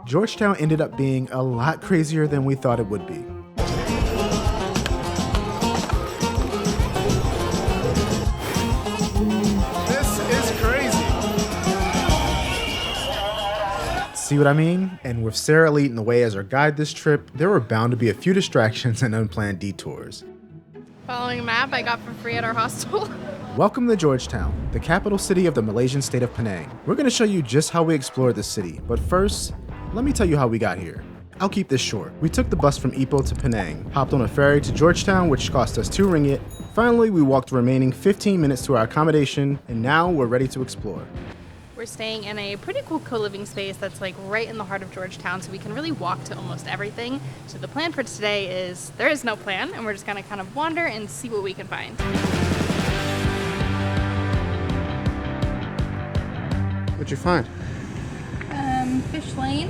Georgetown ended up being a lot crazier than we thought it would be. This is crazy. See what I mean? And with Sara leading the way as our guide this trip, there were bound to be a few distractions and unplanned detours. Following a map I got for free at our hostel. Welcome to Georgetown, the capital city of the Malaysian state of Penang. We're going to show you just how we explored the city, but first, let me tell you how we got here. I'll keep this short. We took the bus from Ipoh to Penang, hopped on a ferry to Georgetown, which cost us 2 ringgit. Finally, we walked the remaining 15 minutes to our accommodation, and now we're ready to explore. We're staying in a pretty cool co-living space that's like right in the heart of Georgetown, so we can really walk to almost everything. So the plan for today is, there is no plan, and we're just gonna kind of wander and see what we can find. What'd you find? Fish lane,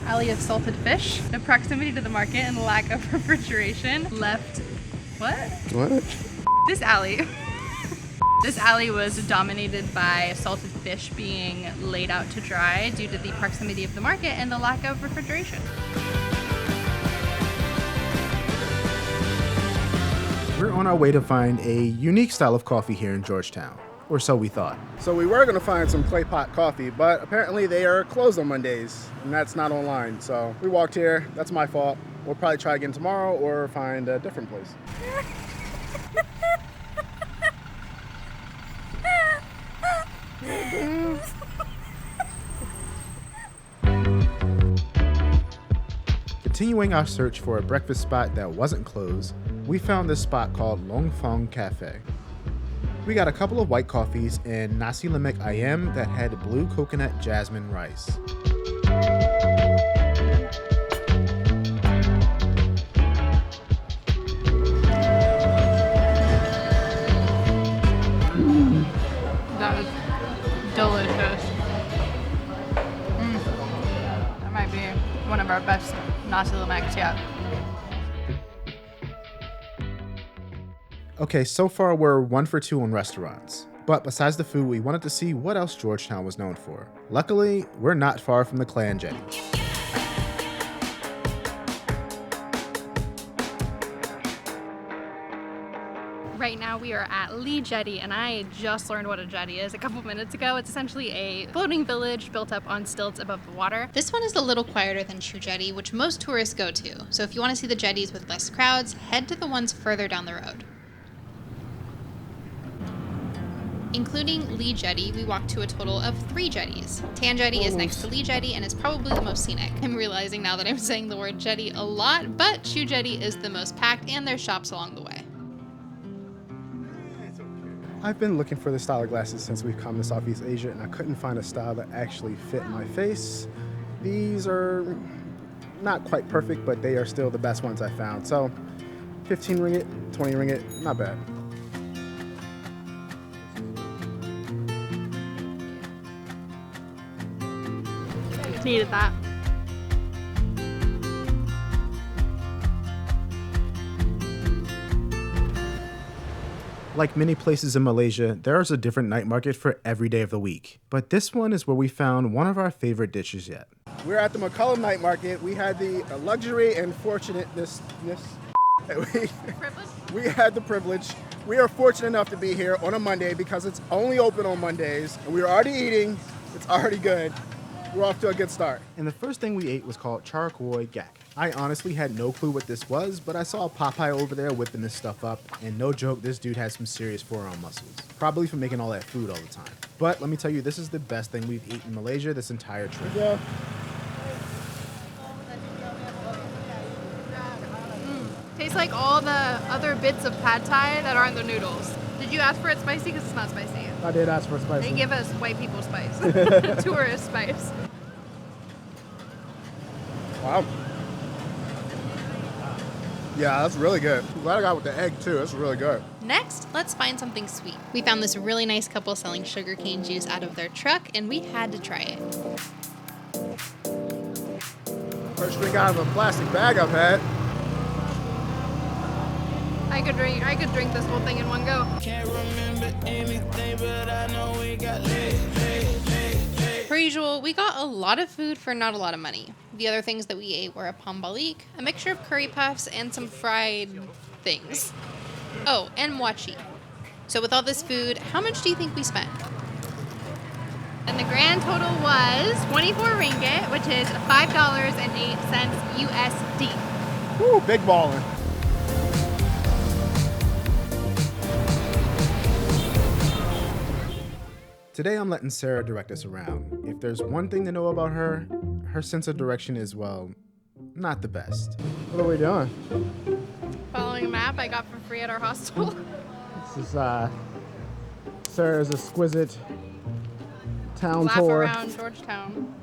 alley of salted fish, the proximity to the market and the lack of refrigeration left, What? This alley. This alley was dominated by salted fish being laid out to dry due to the proximity of the market and the lack of refrigeration. We're on our way to find a unique style of coffee here in Georgetown, or so we thought. So we were gonna find some clay pot coffee, but apparently they are closed on Mondays, and that's not online. So we walked here, that's my fault. We'll probably try again tomorrow or find a different place. Continuing our search for a breakfast spot that wasn't closed, we found this spot called Long Phong Cafe. We got a couple of white coffees and nasi lemak ayam that had blue coconut jasmine rice. That was delicious. That might be one of our best nasi lemaks yet. Okay, so far we're 1 for 2 on restaurants. But besides the food, we wanted to see what else Georgetown was known for. Luckily, we're not far from the Clan Jetties. Right now we are at Lee Jetty, and I just learned what a jetty is a couple minutes ago. It's essentially a floating village built up on stilts above the water. This one is a little quieter than True Jetty, which most tourists go to. So if you want to see the jetties with less crowds, head to the ones further down the road. Including Lee Jetty, we walked to a total of 3 jetties. Tan Jetty is next to Lee Jetty and is probably the most scenic. I'm realizing now that I'm saying the word jetty a lot, but True Jetty is the most packed and there's shops along the way. I've been looking for this style of glasses since we've come to Southeast Asia, and I couldn't find a style that actually fit my face. These are not quite perfect, but they are still the best ones I found. So 15 ringgit, 20 ringgit, not bad. Needed that. Like many places in Malaysia, there is a different night market for every day of the week. But this one is where we found one of our favorite dishes yet. We're at the Maccallum night market. We had the luxury and fortunateness. We had the privilege. We are fortunate enough to be here on a Monday because it's only open on Mondays. And we were already eating. It's already good. We're off to a good start. And the first thing we ate was called charakwoi gak. I honestly had no clue what this was, but I saw Popeye over there whipping this stuff up, and no joke, this dude has some serious forearm muscles. Probably from making all that food all the time. But let me tell you, this is the best thing we've eaten in Malaysia this entire trip. Yeah. Tastes like all the other bits of pad thai that are in the noodles. Did you ask for it spicy? Because it's not spicy. I did ask for spicy. They give us white people spice. Tourist spice. Wow. Yeah, that's really good. I'm glad I got with the egg too. That's really good. Next, let's find something sweet. We found this really nice couple selling sugarcane juice out of their truck, and we had to try it. First drink out of a plastic bag I've had. I could drink this whole thing in one go. Can't remember anything, but I know we got lit. Per usual, we got a lot of food for not a lot of money. The other things that we ate were a pambalik, a mixture of curry puffs, and some fried things. Oh, and mochi. So with all this food, how much do you think we spent? And the grand total was 24 ringgit, which is $5.08 USD. Woo, big ballin'. Today I'm letting Sarah direct us around. If there's one thing to know about her, her sense of direction is, well, not the best. What are we doing? Following a map I got for free at our hostel. This is Sarah's exquisite town Laugh tour. around Georgetown.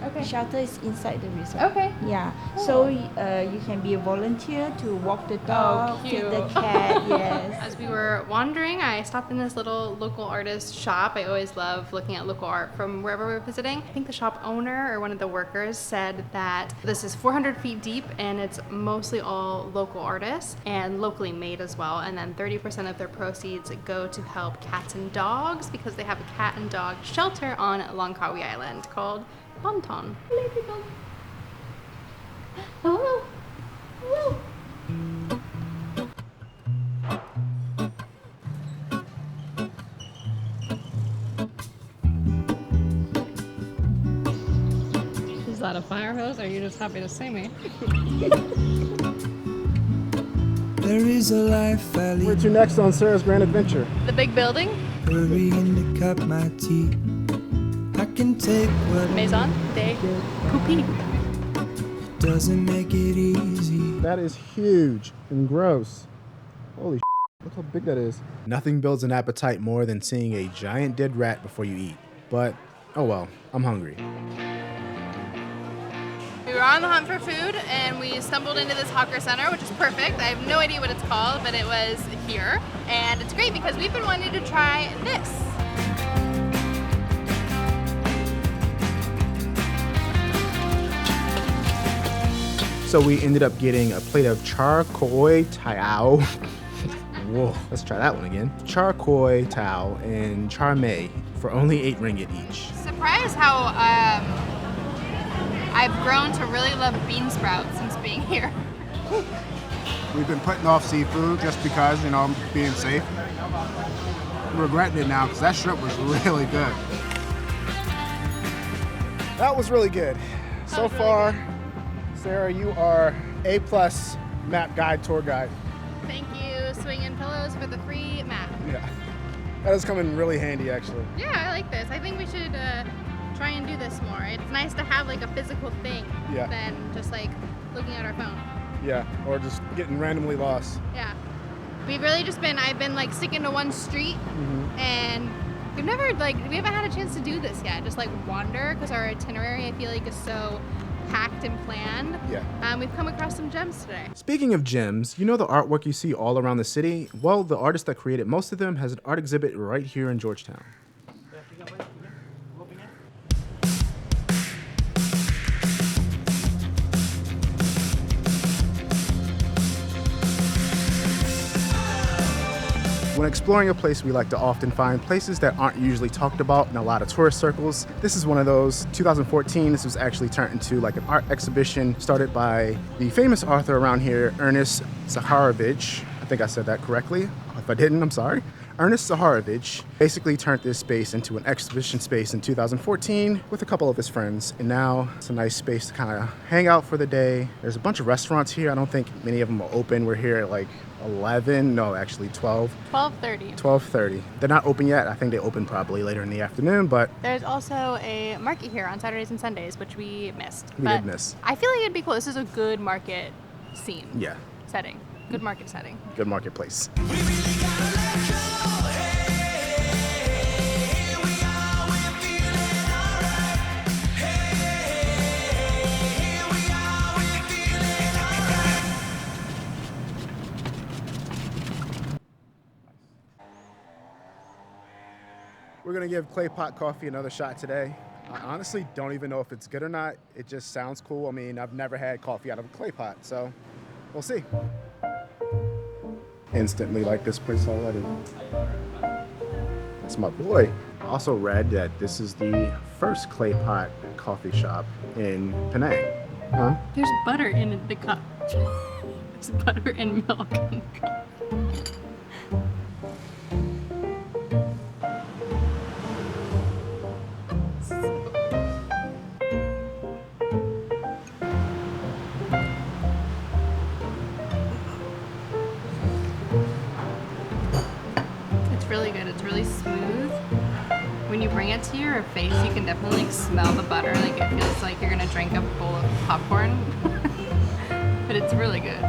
Okay. Shelter is inside the resort. Okay. Yeah. So you can be a volunteer to walk the dog, cute. feed the cat. Yes. As we were wandering, I stopped in this little local artist shop. I always love looking at local art from wherever we're visiting. I think the shop owner or one of the workers said that this is 400 feet deep and it's mostly all local artists and locally made as well. And then 30% of their proceeds go to help cats and dogs because they have a cat and dog shelter on Langkawi Island called Bonton. Oh. Woo. Is that a fire hose or are you just happy to see me? There is a life I Where lead, to next on Sarah's Grand Adventure? The big building, hurrying to cup my tea. I can take what Maison de Poupie. doesn't make it easy. That is huge and gross. Holy look how big that is. Nothing builds an appetite more than seeing a giant dead rat before you eat. But, oh well, I'm hungry. We were on the hunt for food and we stumbled into this hawker center, which is perfect. I have no idea what it's called, but it was here. And it's great because we've been wanting to try this. So we ended up getting a plate of char kway teow. Whoa, let's try that one again. Char kway teow and char mei for only 8 ringgit each. Surprised how I've grown to really love bean sprouts since being here. We've been putting off seafood just because, you know, being safe. I'm regretting it now because that shrimp was really good. That was really good. So was really far, good. Sarah, you are A+ map guide, tour guide. Thank you, Swingin' Pillows, for the free map. Yeah. That is coming really handy, actually. Yeah, I like this. I think we should try and do this more. It's nice to have like a physical thing Yeah. than just like looking at our phone. Yeah, or just getting randomly lost. Yeah. We've really just been, I've been like sticking to one street and we haven't had a chance to do this yet. Just like wander because our itinerary I feel like is so packed and planned. Yeah. We've come across some gems today. Speaking of gems, you know the artwork you see all around the city? Well, the artist that created most of them has an art exhibit right here in Georgetown. When exploring a place, we like to often find places that aren't usually talked about in a lot of tourist circles. This is one of those. 2014, this was actually turned into like an art exhibition started by the famous author around here, Ernest Saharovich. I think I said that correctly. If I didn't, I'm sorry. Ernest Saharovich basically turned this space into an exhibition space in 2014 with a couple of his friends. And now it's a nice space to kind of hang out for the day. There's a bunch of restaurants here. I don't think many of them are open. We're here at like 11, no, actually 12. 12:30. 12:30. They're not open yet. I think they open probably later in the afternoon, but There's also a market here on Saturdays and Sundays, which we missed. We But did miss. I feel like it'd be cool. This is a good market scene. yeah, Setting. Good market setting. good marketplace. We're gonna give Clay Pot Coffee another shot today. I honestly don't even know if it's good or not. It just sounds cool. I mean, I've never had coffee out of a clay pot, so we'll see. Instantly like this place already. That's my boy. Also read that this is the first clay pot coffee shop in Penang. Huh? There's butter in the cup. There's butter and milk in the cup. It's really good. It's really smooth. When you bring it to your face, you can definitely like smell the butter. Like it feels like you're gonna drink a bowl of popcorn. But it's really good.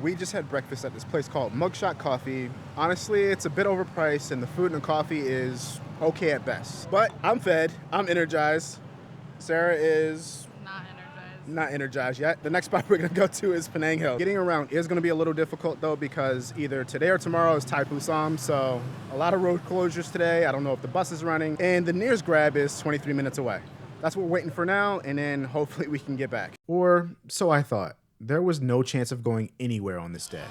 We just had breakfast at this place called Mugshot Coffee. Honestly, it's a bit overpriced and the food and the coffee is okay at best. But I'm fed, I'm energized. Sarah is not energized yet. The next spot we're gonna go to is Penang Hill. Getting around is gonna be a little difficult though because either today or tomorrow is Thaipusiam, so a lot of road closures today. I don't know if the bus is running, and the nearest Grab is 23 minutes away. That's what we're waiting for now, and then hopefully we can get back. Or so I thought. There was no chance of going anywhere on this day.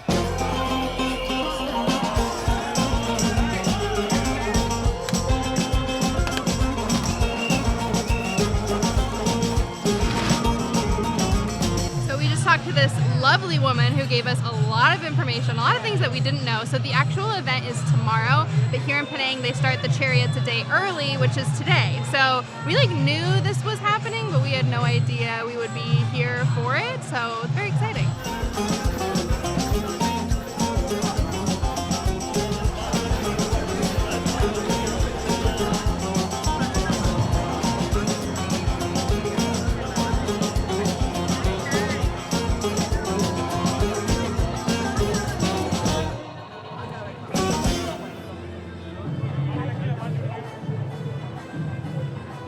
So we just talked to this lovely woman who gave us a lot of information, a lot of things that we didn't know. So the actual event is tomorrow, but here in Penang they start the chariots a day early, which is today. So we like knew this was happening, but we had no idea we would be here for it. So it's very exciting.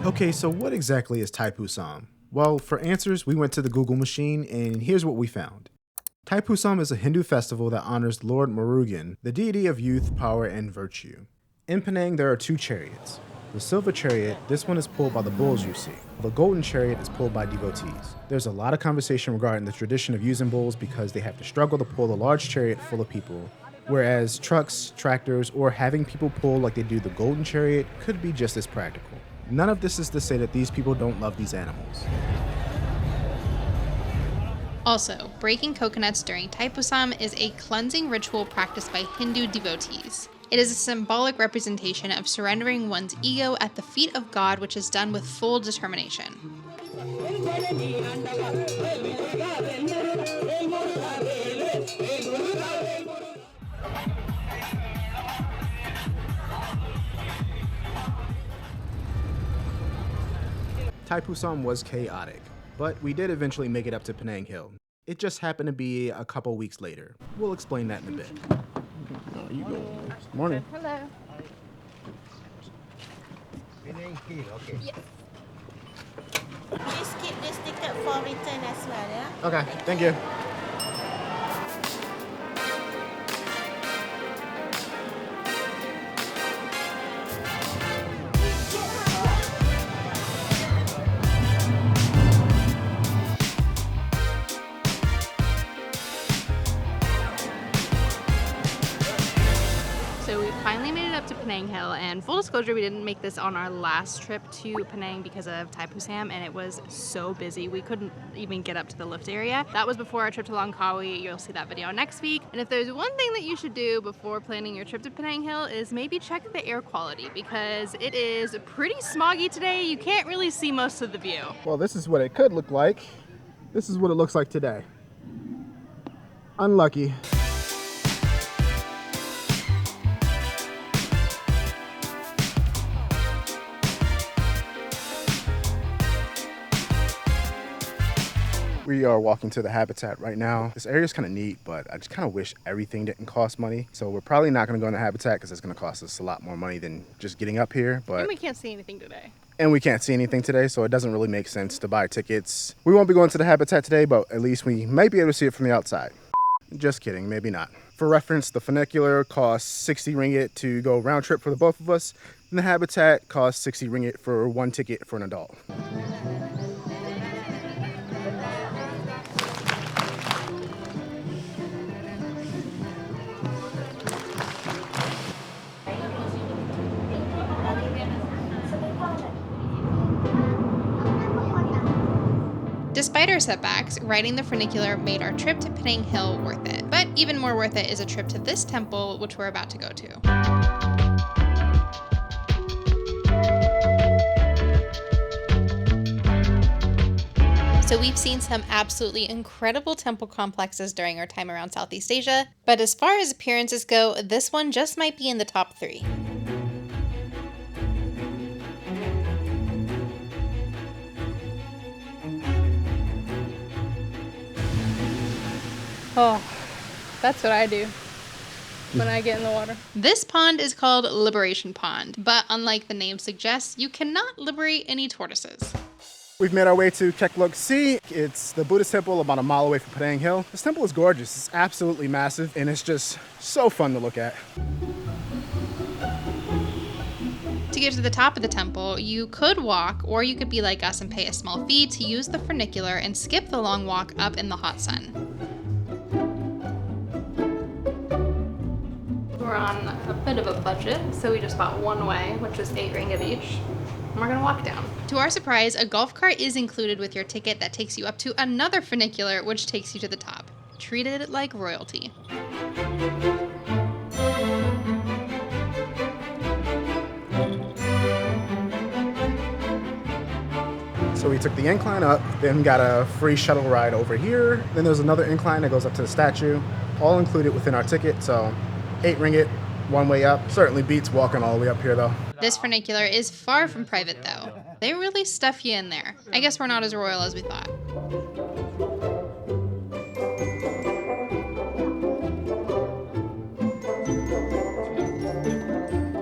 Okay, so what exactly is Thaipusiam? Well, for answers, we went to the Google machine, and here's what we found. Thaipusiam is a Hindu festival that honors Lord Murugan, the deity of youth, power, and virtue. In Penang, there are two chariots. The silver chariot, this one is pulled by the bulls you see. The golden chariot is pulled by devotees. There's a lot of conversation regarding the tradition of using bulls because they have to struggle to pull a large chariot full of people, whereas trucks, tractors, or having people pull like they do the golden chariot could be just as practical. None of this is to say that these people don't love these animals. Also, breaking coconuts during Thaipusiam is a cleansing ritual practiced by Hindu devotees. It is a symbolic representation of surrendering one's ego at the feet of God, which is done with full determination. Thaipusiam was chaotic, but we did eventually make it up to Penang Hill. It just happened to be a couple weeks later. We'll explain that in a bit. How you doing? Morning. Hello. Please keep this ticket for return as well, yeah? Okay, thank you. So we finally made it up to Penang Hill, and full disclosure, we didn't make this on our last trip to Penang because of Thaipusiam, and it was so busy we couldn't even get up to the lift area. That was before our trip to Langkawi. You'll see that video next week. And if there's one thing that you should do before planning your trip to Penang Hill is maybe check the air quality because it is pretty smoggy today. You can't really see most of the view. Well, this is what it could look like. This is what it looks like today. Unlucky. We are walking to the habitat right now. This area is kind of neat, but I just kind of wish everything didn't cost money. So we're probably not going to go in the habitat because it's going to cost us a lot more money than just getting up here. But And we can't see anything today. So it doesn't really make sense to buy tickets. We won't be going to the habitat today, but at least we may be able to see it from the outside. Just kidding, maybe not. For reference, the funicular costs 60 ringgit to go round trip for the both of us, and the habitat costs 60 ringgit for one ticket for an adult. Despite our setbacks, riding the funicular made our trip to Penang Hill worth it. But even more worth it is a trip to this temple, which we're about to go to. So we've seen some absolutely incredible temple complexes during our time around Southeast Asia, but as far as appearances go, this one just might be in the top 3. Oh, that's what I do when I get in the water. This pond is called Liberation Pond, but unlike the name suggests, you cannot liberate any tortoises. We've made our way to Kek Lok Si. It's the Buddhist temple about a mile away from Penang Hill. This temple is gorgeous. It's absolutely massive, and it's just so fun to look at. To get to the top of the temple, you could walk, or you could be like us and pay a small fee to use the funicular and skip the long walk up in the hot sun. We're on a bit of a budget, so we just bought one way, which was 8 ringgit each. And we're gonna walk down. To our surprise, a golf cart is included with your ticket that takes you up to another funicular, which takes you to the top. Treated like royalty. So we took the incline up, then got a free shuttle ride over here. Then there's another incline that goes up to the statue, all included within our ticket. So 8 ringgit, one way up. Certainly beats walking all the way up here though. This funicular is far from private though. They really stuff you in there. I guess we're not as royal as we thought.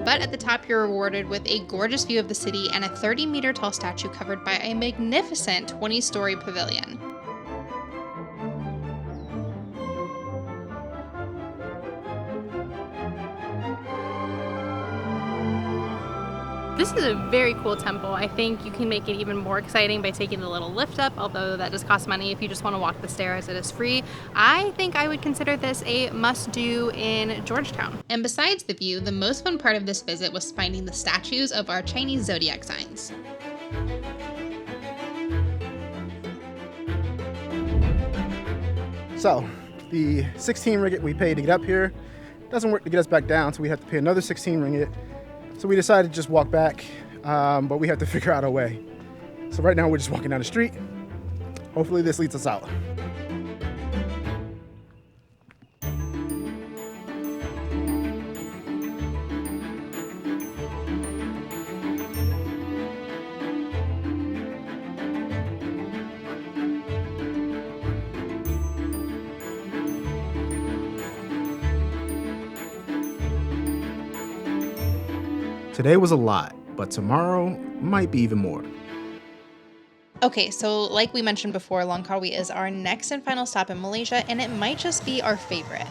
But at the top, you're rewarded with a gorgeous view of the city and a 30-meter tall statue covered by a magnificent 20-story pavilion. This is a very cool temple. I think you can make it even more exciting by taking the little lift up, although that does cost money. If you just want to walk the stairs, it is free. I think I would consider this a must-do in Georgetown. And besides the view, the most fun part of this visit was finding the statues of our Chinese zodiac signs. So the 16 ringgit we paid to get up here doesn't work to get us back down, so we have to pay another 16 ringgit. So we decided to just walk back, but we have to figure out a way. So right now we're just walking down the street. Hopefully this leads us out. Today was a lot, but tomorrow might be even more. Okay, so like we mentioned before, Langkawi is our next and final stop in Malaysia, and it might just be our favorite.